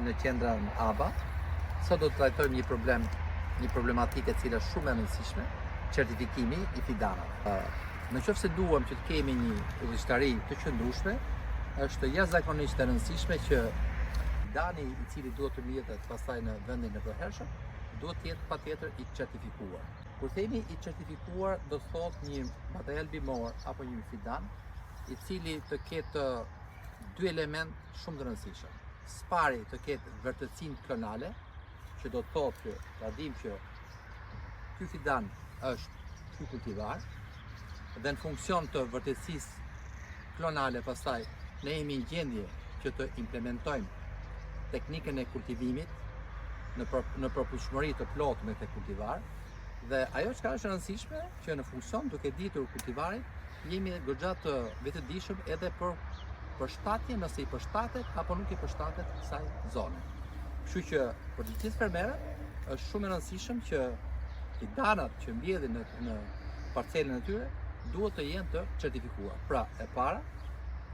në qendrën ABA. Sot do të trajtojmë një problematikë e cila është shumë e rëndësishme, certifikimi i fidanave. Në qoftë se duam që të kemi një udhëheqësi të qëndrueshme, është jashtëzakonisht e rëndësishme që fidani i cili duhet të mbihet pastaj në vendin e përhershëm, duhet të jetë patjetër i certifikuar. Kur themi i certifikuar, do të thotë një material bimor apo një fidan i cili të ketë dy element shumë të rëndësishëm. Spari të ketë vërtetësinë klonale, që do të thotë që ta dimë që ky fidan është ky kultivar, dhe në funksion të vërtetësisë klonale pastaj ne jemi në gjendje që të implementojmë teknikën e kultivimit në përputhshmëri të plotë me këtë kultivar, dhe ajo që është e rëndësishme që në funksion duke ditur kultivarin jemi goxha të vetëdijshëm edhe për përshtatje, nëse i përshtatet apo nuk i përshtatet kësaj zone. Kështu që për të gjithë fermerët është shumë e rëndësishëm që fidanat që mbjedhin në parcelën e tyre duhet të jenë të certifikuar. Pra, e para,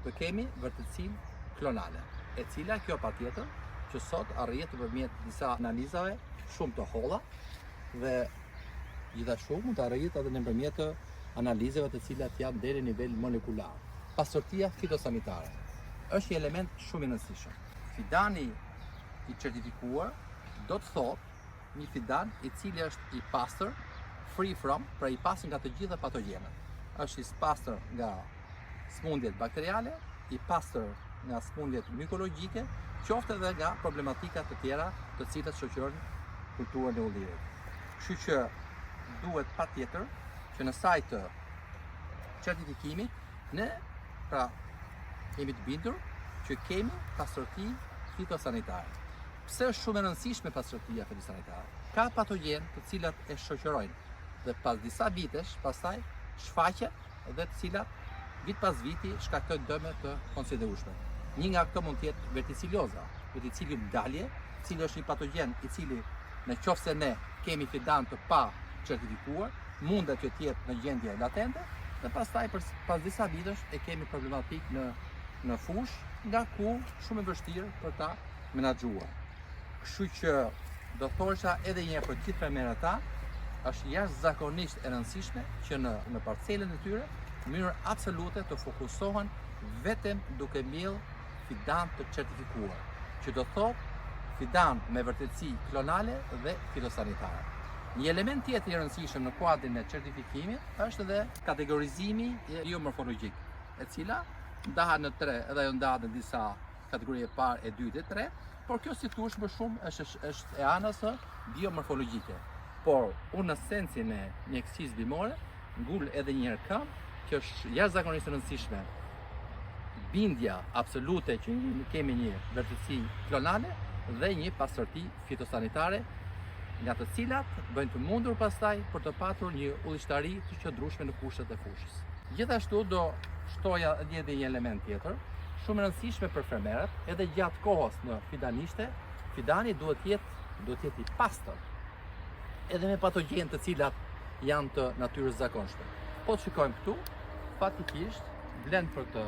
të kemi vërtetësinë klonale, e cila kjo patjetër që sot arrihet nëpërmjet disa analizave shumë të holla dhe gjithashtu mund të arrihet edhe nëpërmjet analizave të cilat janë deri në nivel molekular. Pastërtia fitosanitare është një element shumë i rëndësishëm. Fidani i certifikuar do të thotë një fidan i cili është i pastër, free from, pra i pastër nga të gjitha patogjenët. Është i pastër nga smundjet bakteriale, i pastër nga smundjet mikologjike, qoftë edhe nga problematika të tjera të cilat shoqërojnë kulturën e ullirit. Kështu që duhet patjetër që në sajt të certifikimit ne jemi të bindur që kemi pastërti fitosanitare. Pse është shumë e rëndësishme pastërtia fitosanitare? Ka patogjen të cilat e shoqërojnë dhe pas disa vitesh pastaj shfaqen dhe të cilat vit pas viti shkaktojnë dëme të konsiderueshme. Një nga këto mund të jetë verticiloza, verticillium dalje, i cili është një patogjen i cili në qoftë se ne kemi fidan të pa certifikuar, mundet që të jetë në gjendje latente, dhe pastaj pas disa vitesh e kemi problematik në fush, nga ku shumë e vështirë për ta menaxhuar. Kështu që do thosha edhe një herë për gjithë fermerët ta, është jashtëzakonisht e rëndësishme që në parcelën e tyre në mënyrë absolute të fokusohen vetëm duke mbjellë fidan të certifikuar, që do thotë fidan me vërtetësi klonale dhe fitosanitare. Një element tjetër i rëndësishëm në kuadrin e certifikimit është edhe kategorizimi biomorfologjik, e cila ndahet në tre, edhe ajo ndahet në disa kategori e parë, e dytë e tretë, por kjo si thuaç më shumë është e anës biomorfologjike. Por unë në sensin e mjekësisë bimore ngul edhe një herë kam që është jashtëzakonisht e rëndësishme bindja absolute që kemi një vërtetësi klonale dhe një pastërti fitosanitare, nga të cilat bëjnë të mundur pastaj për të patur një udhëheqësi të qëndrueshme në kushtet e fushës. Gjithashtu do shtoja edhe një element tjetër, shumë e rëndësishme për fermerët, edhe gjatë kohës në fidanishte, fidani duhet të jetë i pastër, edhe me patogjenë të cilat janë të natyrës zakonshme. Po të shikojmë këtu, fatikisht vlen për të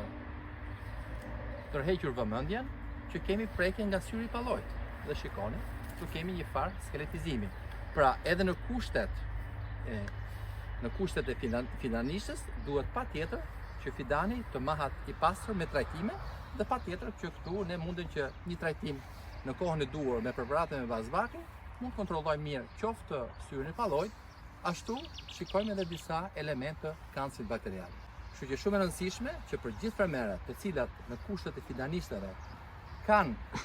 tërhequr vëmendjen që kemi prekje nga syri i pallojt. Dhe shikoni, këtu kemi një farë skeletizimi. Pra, edhe në kushtet e fidanishtës duhet patjetër që fidani të mahat i pastër me trajtime, dhe patjetër që këtu ne mundem që një trajtim në kohën e duhur me preparate me bazë vaki mund të kontrollojmë mirë qoftë syrin e pallojt, ashtu shikojmë edhe disa elemente kancrit bakterial. Kështu që shumë e rëndësishme që për gjithë fermerët të cilat në kushtet e fidanishteve kanë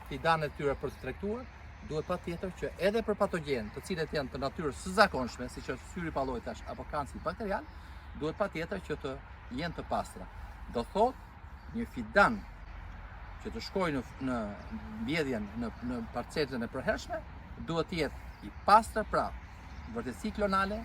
fidanet e tyre për të tregtuar, duhet patjetër që edhe për patogjen të cilët janë të natyrës së zakonshme, siç është syri i pallojt apo kancri bakterial, duhet patjetër që të jenë të pastra. Do thotë një fidan që të shkojë në mbjedhjen në parcelën e përhershme, duhet të jetë i pastër, pra vërtetësi klonale,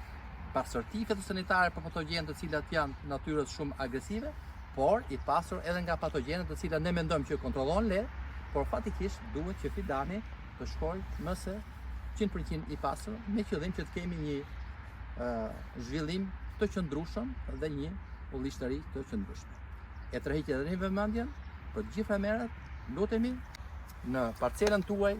pastërti fitosanitare për patogjenë të cilat janë natyrës shumë agresive, por i pastër edhe nga patogjenet të cilat ne mendojmë që kontrollon lehtë, por fatikisht duhet që fidani të shkojë më se 100% i pastër, me qëllim që të kemi një zhvillim të qëndrueshëm dhe një udhëheqësi të qëndrueshme. E tërheqja edhe një vëmendjen për gjithë fermerët, lutemi në parcelën tuaj,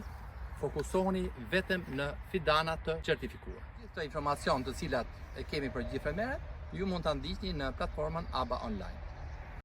fokusohuni vetëm në fidana të certifikuar. Gjithë informacion të cilat e kemi për gjithë femeret, ju mund të ndiqni në platformën ABA Online.